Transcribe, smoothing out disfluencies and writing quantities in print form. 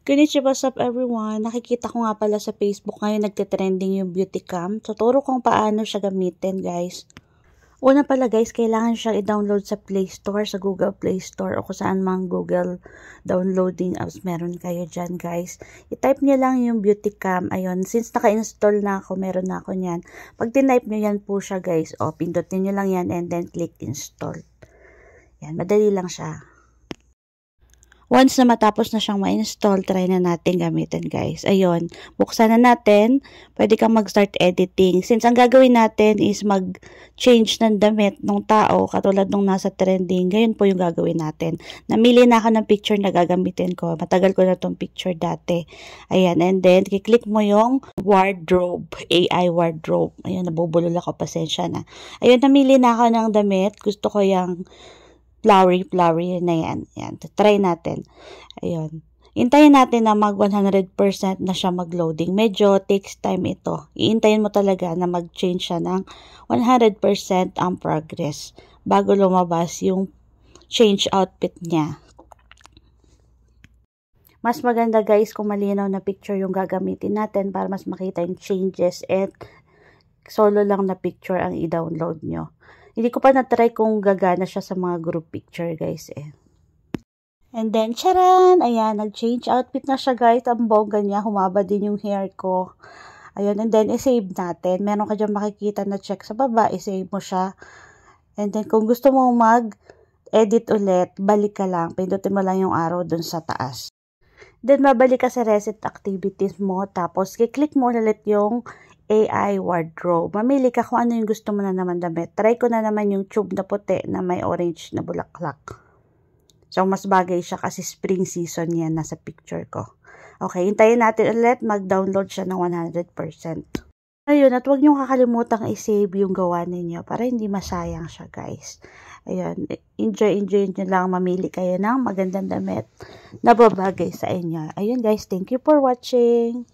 Konnichiwa, what's up everyone? Nakikita ko nga pala sa Facebook ngayon nagte-trending yung beauty cam. Tuturo kong paano siya gamitin, guys. Una pala guys, kailangan siyang i-download sa Play Store, sa Google Play Store o kung saan mang Google downloading apps meron kayo dyan, guys. I-type niyo lang yung beauty cam. Ayun, since naka-install na ako, meron na ako niyan. Pag tinype niyo yan po siya, guys. O, pindutin niyo lang yan and then click install. Yan, madali lang siya. Once na matapos na siyang ma-install, try na natin gamitin, guys. Ayun, buksan na natin. Pwede kang mag-start editing. Since ang gagawin natin is mag-change ng damit ng tao, katulad nung nasa trending, gayon po yung gagawin natin. Namili na ako ng picture na gagamitin ko. Matagal ko na tong picture dati. Ayan, and then, kiklik mo yung wardrobe, AI wardrobe. Ayun, nabubulol ako, pasensya na. Ayun, namili na ako ng damit. Gusto ko yung flowery na yan. Yan. Try natin. Ayun. Hintayin natin na mag 100% na siya mag-loading. Medyo takes time ito. Iintayin mo talaga na mag-change siya ng 100% ang progress bago lumabas yung change outfit niya. Mas maganda guys kung malinaw na picture yung gagamitin natin para mas makita yung changes at solo lang na picture ang i-download nyo. Hindi ko pa na-try kung gagana siya sa mga group picture, guys, eh. And then, charan! Ayan, nag-change outfit na siya, guys. Ang bongga niya. Humaba din yung hair ko. Ayun, and then, i-save natin. Meron ka dyan makikita na check sa baba. I-save mo siya. And then, kung gusto mo mag-edit ulit, balik ka lang. Pindutin mo lang yung arrow dun sa taas. Then, mabalik ka sa recent activities mo. Tapos, kiklik mo ulit yung AI wardrobe. Mamili ka kung ano yung gusto mo na naman damit. Try ko na naman yung tube na puti na may orange na bulaklak. So, mas bagay siya kasi spring season yan nasa picture ko. Okay, hintayin natin ulit. Mag-download siya ng 100%. Ayun, at huwag niyong kakalimutang i-save yung gawa ninyo para hindi masayang siya, guys. Ayun, enjoy nyo lang. Mamili kayo ng magandang damit na babagay sa inyo. Ayun, guys, thank you for watching.